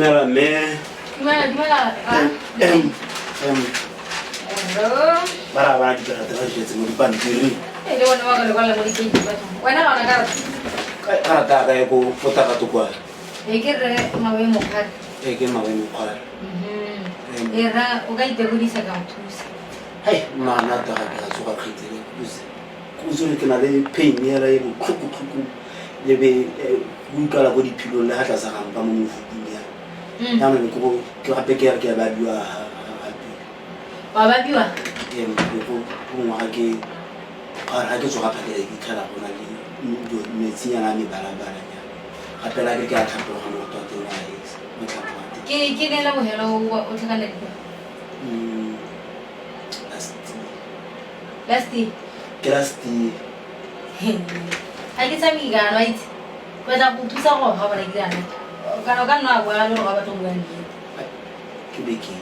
Dumela mme. Dumela. Hello. Bara di karata ga jetse mo dipampiri. Le bona wa ka le mo dikeiti batho. Wena ga ona karata. Karata ga go fota ka tukwa. Ke re mawe mo khare. Ke mawe mo khare. Era o ka itegodisa ka thusa. Hai mana ta ga tsoga khitsele kuzo ke na le pain ya ra e khukhu le be buka la go diphilo le ha tla sa gamba mo mofuteng ya. Nna ne go ke gape ke ba bua Ba biwa? Go ngwa ke ga ke tsoga phakela ke tlhala bona le metsinyana me balabala nya. Gape la ke a tlhapoga mo tota la is. Ke ne la bohelo o tlhakana le. Lasti. Ha ke tsami ga right. Ba tla go thusa go ga bana ke dana. Kana ka nna go ya le go ba tlo bua nnete. Ke beke.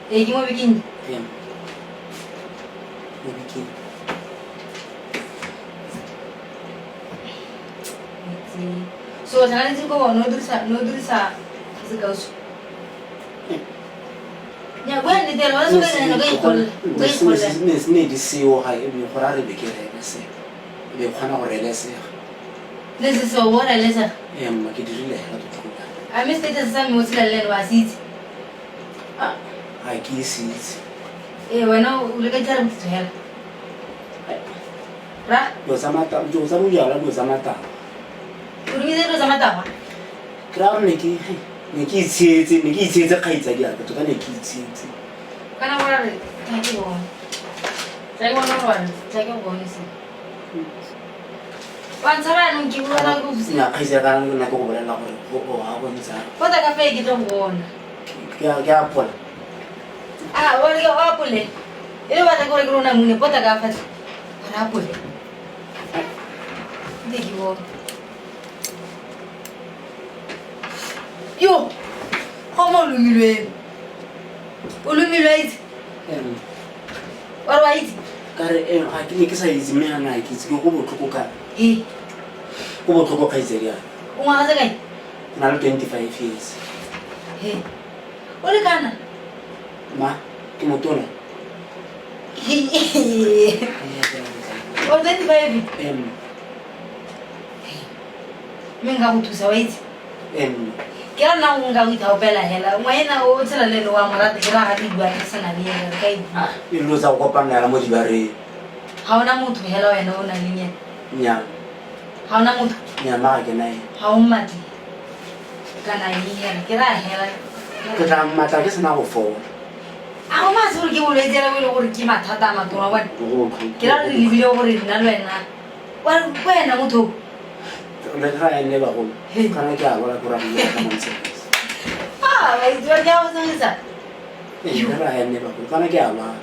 Ke mo beking. So sana ni ko no dirisa zikausu. Ya gwa ni dela wasu kana no ga ikol. Ne di siwo ha e bi khora re beke re se. Be khona go relese. Ne se so wona lesa. Ma ke dirile ha to tlola. A me se tsa mo tsela le wa sitsi. Ai ke sitsi. Wena o le ka tsara motho hela. Ra? Yo samata, yo samu ya la yo samata. O le dilo tsa matawa. Kra ne ke itsetse kgaitsa di aka to ka ne ke itsetse. Kana bona re ta ke bona. Tsa go no bona, tsa ke go nisi. Wa tsara no ke bona go busi. Na kgaitsa ka na go bona gore o ha go ntsa. Pota ka fe ke tlo bona. Ke a pola. O le o apole. Ile ba tla gore ke rona mone pota ka fa. Ra apole. Digi wo. Yo. Como lumilwe. O lumilwe. Wa right. Kare a ke ne ke sa itse me ana ke itse go botlhoko ka. Go botlhoko ka itse ya. O ngwa ga kae? Na le 25 years. O le kana? Ma, ke motona. O 25. Menga go thusa wait. Ke ra na nga go itha opela hela. Ngwana o tsela le lo wa morate ke ra ga di bua ke sana le yena ka e. E lo sa go kopana la mo di bare. Ha ona motho hela wena o na le nya. Nya. Ha ona motho. Nya ma ke nai. Ha o mati. Kana yena ke ra hela. Ke tla matla ke sena go fo. A go ma se ke bo le tsela go le gore ke mathata a matona wa. Ke ra re lebile gore nna le wena. Wa wena motho. Le ra ene ba go. Kana ke a bona gore re ka montse. Ba itwa ja o tsentsa. Le ra ene ba go. Kana ke a ba.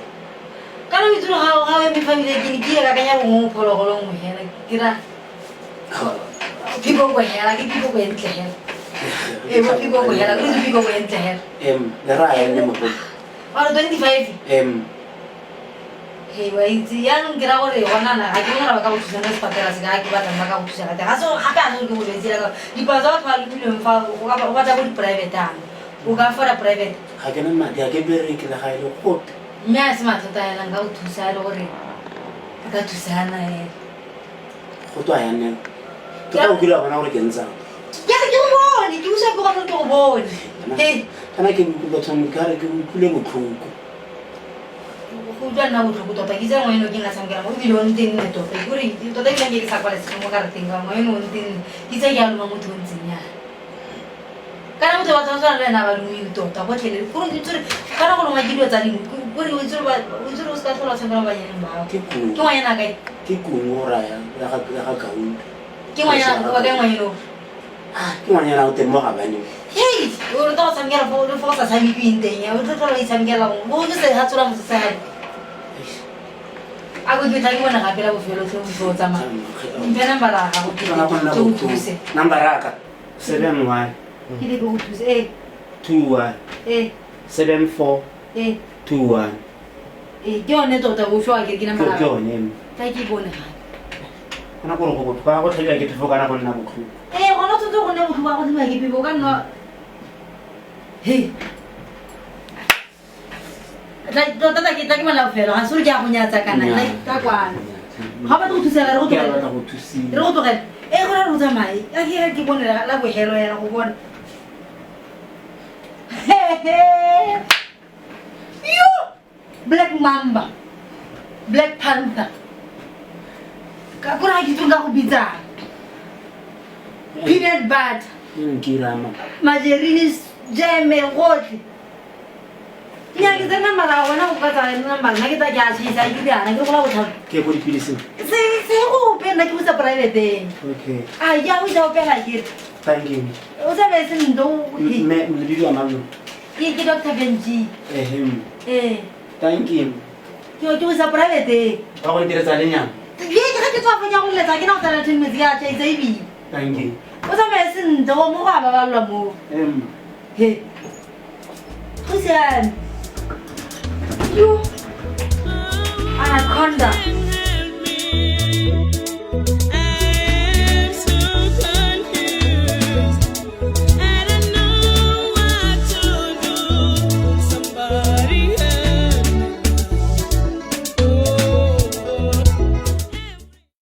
Kana mi tlo ga me family ke ni ke ga kanya go mo phologolo mo hela ke ra. Pipo go hela ke pipo go entle hela. Mo pipo go hela ke pipo go entle hela. Le ra ene mo go. Wa 25. Wa itse yang ke ra gore gona na ga ke ngwana ba ka go thusa mo sepatela se ga ke batla ba ka go thusa ga so gape a go ke go letse la di paza ba le le mfa o ba tla go di private ana o ka fara private ga ke nna madi a ke bere ke la ga ile go mme a se mathata yana nga go thusa le gore ka thusana go twa yana ke ka o kila bona gore ke ntsa ya ke go bone ke usa go go go bone kana ke go tsamo ka re ke utlwile botlhoko go jwa nna botlhoko tota ke tsa ngweno ke nga tsangela mo bile o nteng ne tota ke gore tota ke ke sa kwala se mo ka re teng ga ngweno o nteng ke tsa ya lo mo motho o ntseng ya kana motho wa tsana le na ba lo mo tota go tlhele gore ke tsore kana go lo ma ke dilo tsa dingwe gore o tsore o ska tlhola tsangela ba yena ba ke ngwana ka ke kungo ra ya ga gaun ke ngwana ba ka ngwana ke ngwana o teng mo ga bane hey o re ta tsangela fo le fo sa sa mi pinteng ya o tlo tlo tsangela mo o se ha tsora mo sa a go ditla ke bona ga pela bofelo tse o tsama mpena mbara ga go thuse number raka 71 ke di go thuse 21 74 21 ke yone tota go shwa ke number ke yone ta ke bona ga kana go go ka go tlhela ke tefo kana go nna botlhoko gona tsoto go ne botlhoko go tsema ke pipo ka nna Hey. Tota kita ke malafelo ga sure ke a go nyatsa kana ka kwana ga ba go thusa re go ke a batla go thusiwa re go tlogela go ra re tsamaye a ke bonela la bohelo yana go bona yo Black Mamba Black Panther ka go ra ke tunga go bitsa peanut butter ke rama margarine jam gotlhe nya ke tsena mara wena go ka tsaya nna mara nna ke tla ke a tshisa ke diana ke gola botlhano ke go dipilisi se go pena ke botsa private okay a ya o ja o pela ke thank you o sa be se ndo me le bidio amalo ke Dr. Benji thank you ke o sa private ba go diretsa lenyana ke ke tswa fa ya go letsa ke na o tsara tshimetse ya tsa ibi thank you o sa be se ndo mo ba ba lwa mo he Who's that? You Anaconda.